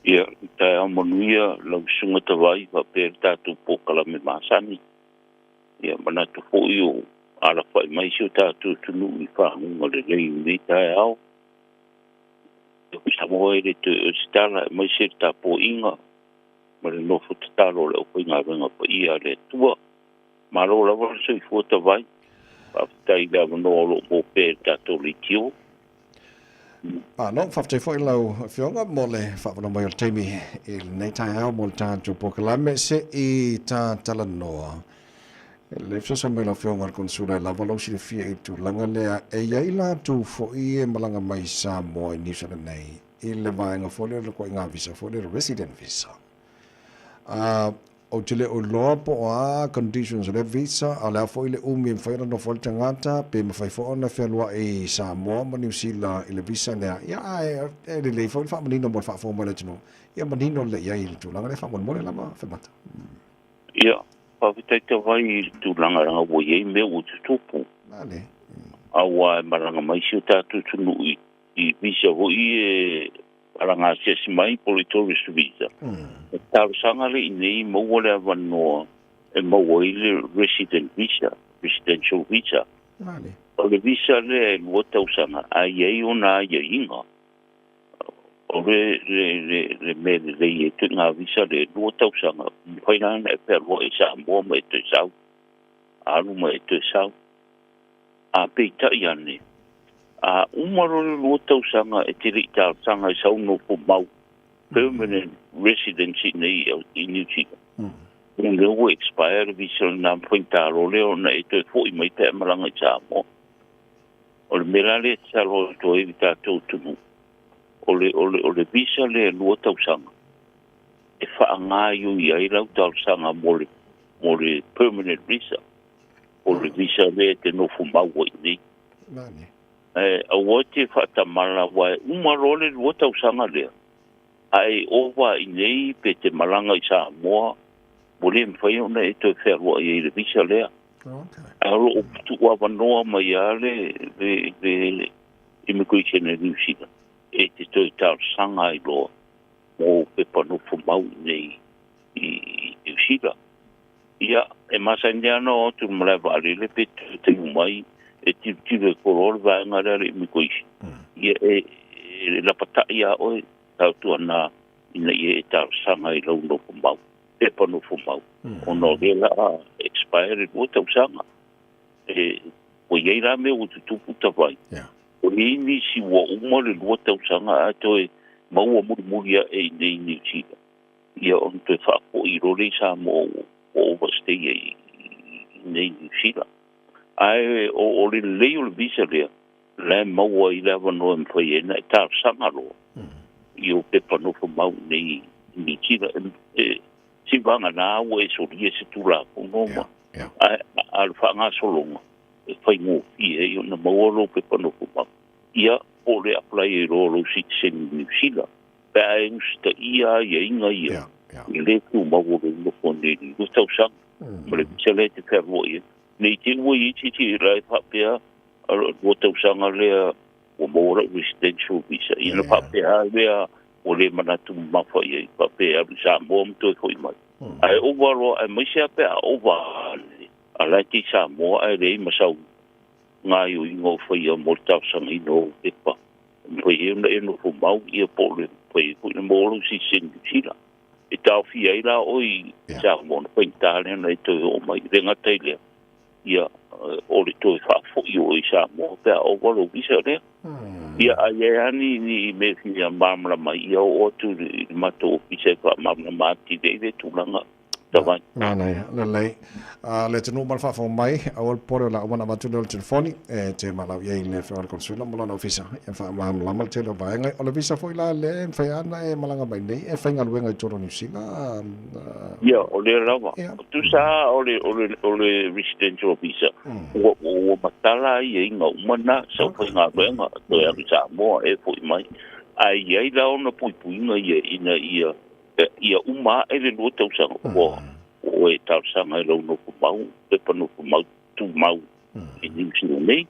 Ia, tai amanuia lau sunga tawai pa per tatu pokala me masani. Ia, manatu fōi o ala whai mai sio tatu tunu I whangunga le lei uni tai au. Ia, Samoa ere te stala mai se ta po inga. Ma le nofo te talo le o inga renga pa ia le tua. Maro la wala soi fō tawai. Pa tai la manolo mo per tatu li tio. No, whafte fo I lau whionga mo le whawana mai o teimi I nei tai au mo le tātou pokalame se I tā tala noa. Le fsasa mai lau whionga Consulate la walau si le fia I tu langa lea e iai la tu fo I e malanga mai Samoa I New Zealand nei I le vaenga fo le ko ngā visa fo le resident visa. O te le o loa po a conditions le visa a lea fo I le umi mwhaira no fo le tangata pe mawhai fo ona whenua I Samoa ma New Zealand I le visa lea ia e le lei fo I whamanino mo le whafo mo le tino ia manino le iai I le tūlanga le whamon mo le lama Afemata. Ia, whawhitai te wai I tūlanga ranga wo iei me o te tōpū. Nāne. Awa e maranga mai sio tātou tunu I visa ho I e maranga sesi mai politourist visa. Tāru sangare I nei maua le awanoa e maua I le resident visa, residential visa. Nāne. O le visa le e lua tausanga a iei o nā ia inga. O le me le ie tu ngā visa le lua tausanga. Mwhainana e pēr loa E Samoa ma E te sau. Aru ma E te sau. A peita I ane. A umaro le lua tausanga e te ri tāsanga I sau no po mau. Permanent residency nei I New Zealand. Kung leo expire visa na pointaro leo na ito fo I mai te maranga I Samoa. O le mera le talo to e vita tō tunu. O le visa le lua tausanga. E whaanga yu I ai lau tausanga mo le permanent visa. O le visa le te nofu maua I nei. Nāne. A wote whatamala wai umaro le lua tausanga lea. Ai ova I nei pe te malanga I Samoa. Mo le mwhai ona e toi wherua I le visa lea. Aro o putu wa wanoa mai a le immigration in New Zealand. E te toi tau sanga I loa. Mo pe panofu mau nei I New Zealand. Ia, e masaniana o tu mlewa le pe te umai. E tire korol vaenga le immigration. Ia e la patai a oi tau tuana ina ia e tau sanga I lau no mau. Te pano fumau. O no vela expired o tau sanga. O iei la me o tutupu tawai. O ni si wa uma le lua tau sanga a toi maua murimuria e nei New Zealand. Ia on toi whaako I role sa mo o overstay e nei New Zealand. Ai o le leo le visa lea. Le maua I lewa no mwhai ena e tau sanga loa. I o pe pano fumau nei New Zealand. Si vanga na o e soria se tula ko noma al fanga solonga e fai mo I na maolo pe pano ko ma ia o le apply e rolo citizen New Zealand pa e usta ia inga ia le ku maolo no fonde ni do tau sang mo le sele te fervo ia nei te wo I ti rai pa pea o tau sanga le o mo residential visa ina pa pea le o le manatu mafa I pape a Samoa mto e koi mai. Ai ovaro ai maise a pea ova a lai ti Samoa ai rei masau ngā yu ingo whai a mortau sang ino epa. Mwhai e no fu mau I a pole whai kui na moro si sendu sila. E tau fi ai la oi Samoa na whai tālea na e toi o mai renga teilea. Ia o le toi whafo I o I Samoa pea ovaro visa lea. Ia ai ani ni me fi a mamla mai ia o tu mato ofise pa mamla mati de tulanga tawai. Nai le tenu mal fa mai au pore la wana matu le telefoni e te malau ia le fa Consulate mo na ofisa e fa mamla mal tele vaenga o le visa foi la le fa ana e malanga mai nei e fa ngaluenga I toro New Zealand. Ia o le rawa. Tu sa o le residential visa. O matala I inga umana sa fa ngaluenga to ia Samoa e foi mai. Ai ai la ona puipuinga ia uma e le lua tausanga o e tausanga e lau no kumau e pano kumau tu mau I New Zealand nei.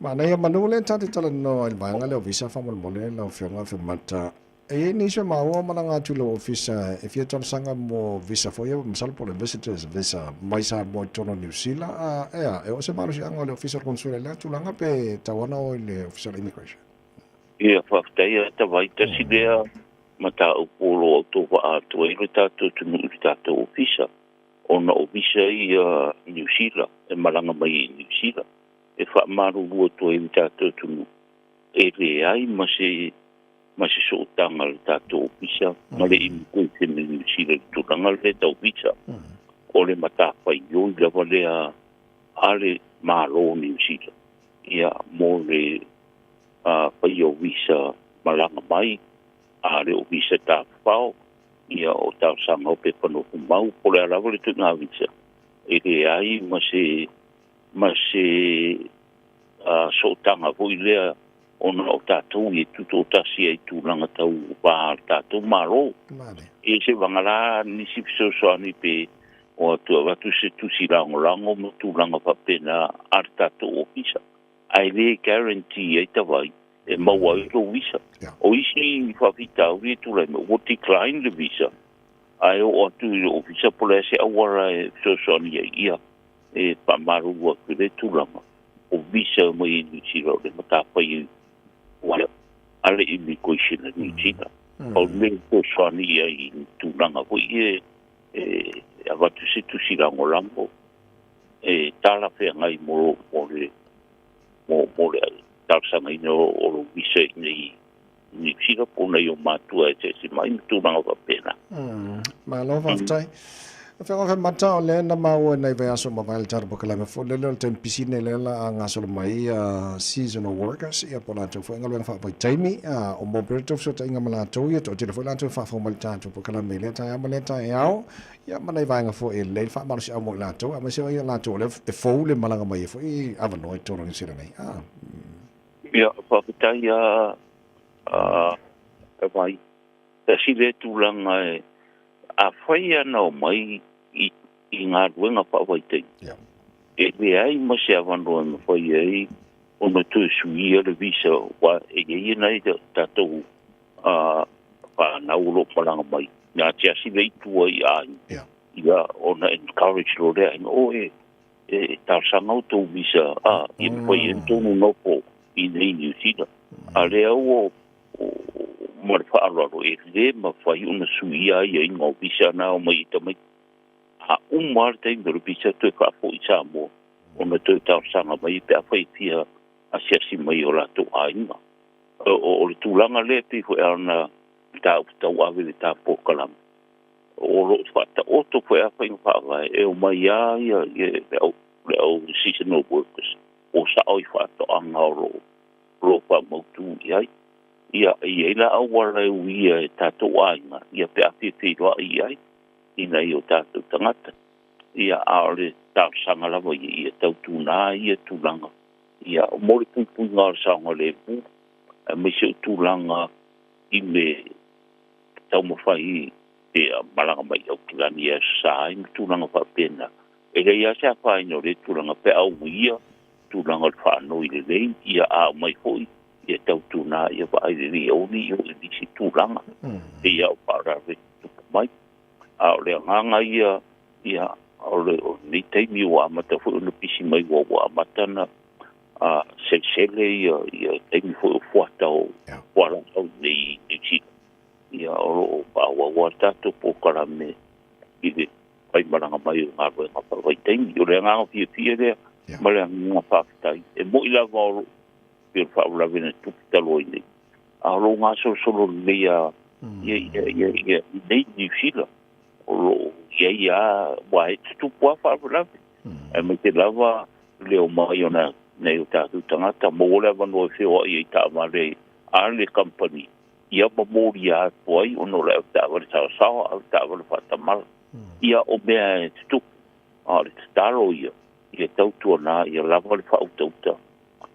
Ma nei manu le tati tala no ai vanga le visa fa mo le la fionga Afemata E ni se maua malanga tulo ofisa if you tell sanga mo visa for you masal por visitors visa mai sa mo tono New Zealand e o se malu si anga le official consulate la tulanga pe tawana o le official immigration. Ia whafteia ta vai ta sidea mata o polo o tō wa ato e le tātou tunu i tātou ofisa. Ona ofisa i New Zealand, e malanga mai i New Zealand. E whaamaru ua tō e le tātou tunu. E le ai ma se sootanga le tātou ofisa. Ma le imu koe te me New Zealand tūranga le tau ofisa. O le mata whai o i lawa le ale mālo New Zealand. Ia mō le whai o visa malanga mai. A le o visa tā whao. Ia o tau sanga o pe pano kumau. Po le alawa le tū ngā visa. E le ai ma se sootanga hui lea ona o tātou i tuto tasi ai tūranga tau wā tātou maro. E se wangara nisi pisosoani pe o atua watu se tusi rango mo tūranga whapena ar tātou ofisa. Ai le guarantee ai tawai e maua i lo visa. O isi whawhita uri e tūrai me o decline le visa. Ai o atu i lo ofisa pole se awara e pisosoani ai ia e pamaru ua kure tūranga. O visa mai i nisira o le matawhai wala ale immigration na New Zealand. O le ko swani ai tūranga ko e avatu se tusi rango e tala fe ngai mo le tarsanga ino o visa nei New Zealand po na yo matua e se mai tūranga pa pena. Ma lo vai Whenga mata o le na mau nei vai aso ma vai tar bokala me fo le ten pisine le la nga so mai seasonal workers ia pola to whenga le fa pai taimi o mo perto so tainga mala to ia to te fo la to fa fo mal tan to bokala me le ta ma le ta ia ia ma nei vai nga fo e le fa ma so mo la to ma se ia la to le e fo le mala mai fo i ava no to ro sira nei ia fa ta ia vai ta si le tu langa a whaia nao mai i ngā ruenga whawaitei. E me ai ma se awanoa me whaia i o na tue sui le visa wa e i nei tātou whanau lo palanga mai. Ngā te asi lei tua i ai. Ia o na encourage lo rea o e tārsanga o tō visa i me whaia tōnu nopo i nei New Zealand. A rea o mar whaararo e le ma whai una sui ai e ngā visa nā o mai ta mai. A umar te ingoru visa tue whaafo i Samoa. O na tue tārsanga mai pe a whai pia a siasi mai o lato ainga. O le tūlanga le pi hoi ana tau awe le tā pōkalam. O lo whata oto hoi a whai whaawai e o mai a ia le au seasonal workers. O sa oi whata anga o lo wha mautu i ai. Ia la awara uia e tātou ainga. Ia pe api whiroa i ai. Ina i o tātou tangata. Ia aole tāu sanga lawa ia tau tūnā ia tūlanga. Ia o mori pui ngā sanga le pū. Me se o tūlanga i me tau mawhai te malanga mai au kilani e sāi me tūlanga whapena. E rei a sea whai no le tūlanga pe au ia. Tūlanga le whanoi le lei. Ia a mai hoi. Ia tau tūnā ia wa aire ri auni i o e nisi tūranga. E ia o pārare tupu mai. A o le nganga ia o le ni teimi o amata fu unu pisi mai o amatana sele ia teimi fu o fuata o fuara au nei nisi. Ia o awa tatu po karame i le pai maranga mai o ngā roe ngā parwai teimi. O le nganga pia lea ma le ngā whaakitai. E mo ila vaoro per favola vene tutti taloni a lo nga solo lea ia nei New Zealand o ia wa tu po favola e me te lava leo mai ona nei ta tu tangata mo le vano fe o ia ta mare ale company ia mo moria poi ono le ta va ta va fa mal ia o be tu ale staro ia tau tu na ia lava le fa auto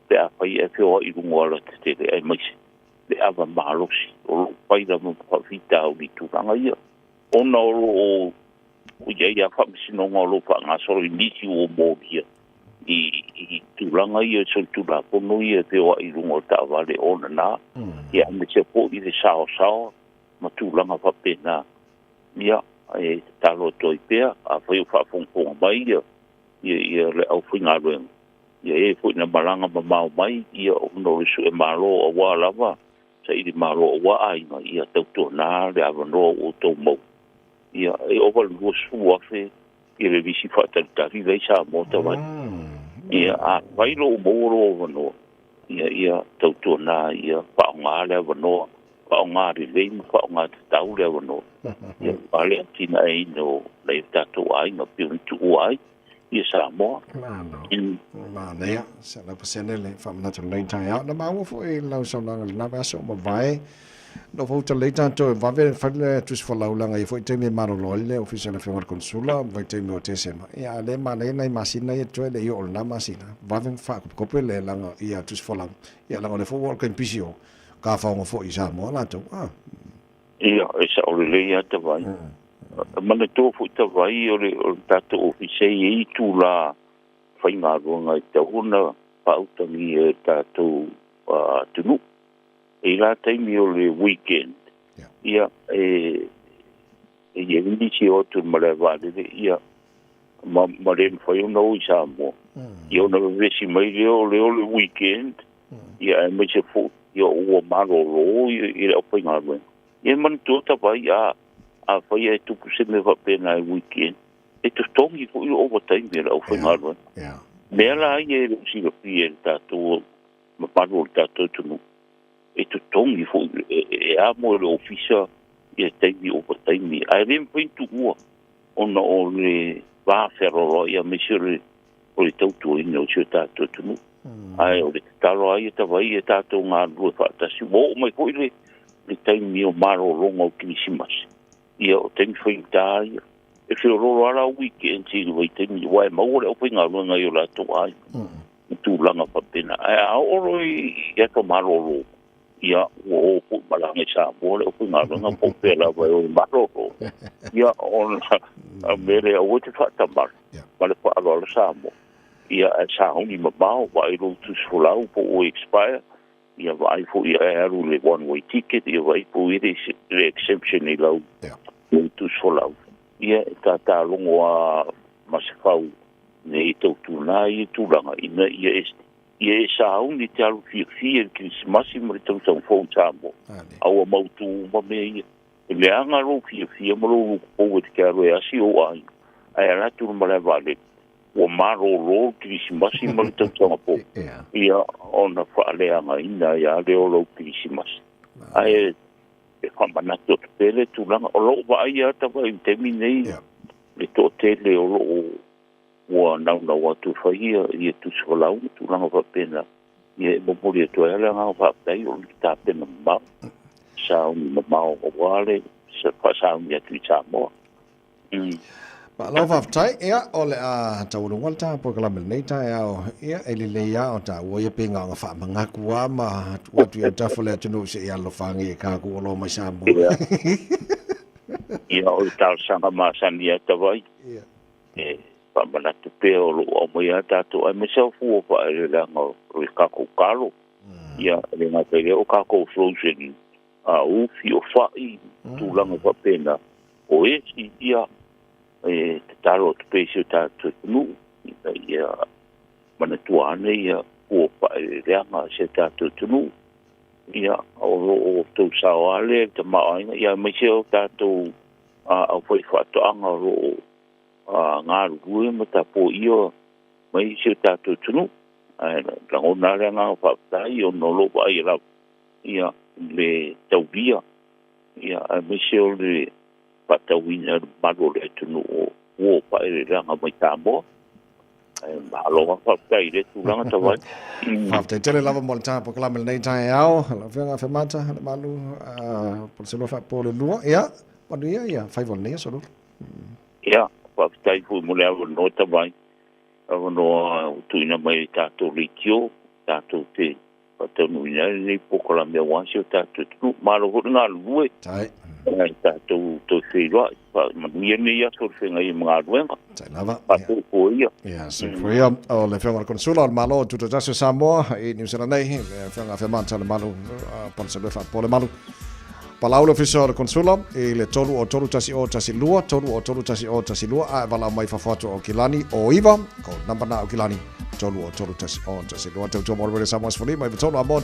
pe a pai e feo i rungoala te te e maise. Le awa mahalosi. O lo pai la mo whawhita au ni tūranga ia. Ona o iei a whamisinonga o lo wha ngā soro i nisi o mōria. I tūranga ia so tūra pono ia feo i rungoala ta wale ona nā. Ia me se po i le sao. matulanga whapena. Ia, talo toi pea, a whai whapongponga mai ia le au whinga ruenga. Ia fwoi na malanga mamau mai, ia no risu malo a wā lava, sa iri malo a wā ainga, ia tautua nā le avanoa o tau mau. Ia, owa lua su afe, ia le visi whataritari lei sa mota vai. Ia, a wailo o moro o avanoa. Ia tautua nā, ia whaonga le avanoa, whaonga re leima, whaonga te tau le avanoa. Ia, wale atina e no le tatou ainga, pion tu uai, ia sa moa. Nea, sa la pasene le whamanata nei tai au, na maua fo e lau sa langa le nawa aso ma vai, no fo ta leita to e vave whale tus fo lau langa i fo i teime maro loi le ofisana whengar Consulate, vai teime o te sema. Ia le mana e nei masina i toe le i o na masina, vave whakope le langa i a tus fo lau, ia langa le fo walka in pisio, ka whaonga fo i sa moa lato. Ia, e sa ole le ia te vai. Mana tō fo i te vai o le tato ofisei e tu la whainga runga i te huna pautangi e tātou tunu. E la taimi o le weekend. Ia e nisi o tu mare vālere. Ia ma rem whai ona o i Samoa. Ia ona vesi mai leo le weekend. Ia e me se fo. Ia ua maro ro i le whainga runga. Ia mani tōta vai a whai e tupu se me whapena e weekend. E tu tongi ko i overtime me la whainga runga. Mea la ai e si la pia e tātou, maparo le tātou tunu. E tu tongi fo, e amo le ofisa i a taimi o taimi. Ai rem pwintu ua, ona o le vāwheroro i a mesire o le tautua ina o si o tātou tunu. Ai o le talo ai e tawai e tātou ngā rua whaatasi. Mo o mai koi le taimi o maro ronga o Kirisimas. Ia o taimi whainta ai. E whio roro ara weekend si wai temi wai maua o pinga runga i o la to ai. Tu langa papena. A oro i ato maroro. Ia o pu malanga sa mo o pinga runga po pela vai o maroro. Ia on a mere o te fata mar. Vale pa alo sa mo. Ia sa honi mabao vai ro tu solau po o expire. Ia vai fo ia aru le one way ticket ia vai po i le exemption i lau. Tu solau. Ia ta longo a masifau ne i tau tūna i tūranga ina ia e sa hau ni te alu fia Christmas i mre tau tau fau tāmo. Aua mautu ma me ia. E le anga ro fia maro o te kia roe asi o ai. Ai ala tūna mara vale. Ua maro ro Christmas i mre tau tau po. Ia ona whaaleanga ina ia leo ro Christmas. Ai e whamanato te pele tūranga. O loo wa ai ata wa i temi nei. Le tō tele o loo ua naunau atu whaia i e tusi walau tūranga whapena. Ia e momori atu e ngā whapei o li tāpena mau. Sauni ma mau o wale. Sauni atu i Samoa. Ma lau whaftai, ia o le a taurunga le tāpo kalamele nei tai au, ia e li leia o tā ua ia pinga o ngā whamangaku a ma watu ia tafo le atunu se ia lofangi e kāku o lo mai Samoa. Ia o tāu sanga māsani a tawai. E whamanatu pēo lo o mai a tātou. Ai me sau fua pa e le langa o i kako karo. Ia le ngā pere o kako frozen a ufi o whai tūlanga whapena. O e si ia e te taro te pēsi o tātou tunu. Ia mana tuane ia ua pa e leanga se tātou tunu. Ia o tau sao ale te maainga. Ia mai se o tātou au whai whatoanga ro ngā rue ma tā pō ia mai se o tātou tunu. Lango nare ngā whaptai o nolo pa i rau. Ia le tau via. Ia mai se o le patawina maro le tunu o pa e ranga mai Samoa. Mahalo fa tai le tūranga tawai. Whaftai tele lava mo le tāpo kalamele nei tai au, la whianga Afemata Lemalu Palusalue Faapo Lemalu. Ia, wanu ia, whaivon nei soro. Ia, whaftai fu mo le awa no tawai. Awa no tuina mai tātou rikio, tātou te patanu ina nei pokola mea wansi o tātou tunu. Maro hori ngā lue. Tai. Tātou tō whiroa, manuia nei ato whenga i mga ruenga. Tai lava. Pato ko ia. Ia, so ko ia, o le whenga Consulate o malo tuto tasu Samoa, i New Zealand nei, le whenga Afemata Lemalu Palusalue Faapo Lemalu. Palau le official le Consulate i le tolu o tolu tasi o tasi lua, tolu o tolu tasi o tasi lua, a wala mai whawhatu o Kilani o Iwa, ko namba na o Kilani, tolu o tolu tasi o tasi lua, tau tō mōrere Samoa Sfoli, mai tolu a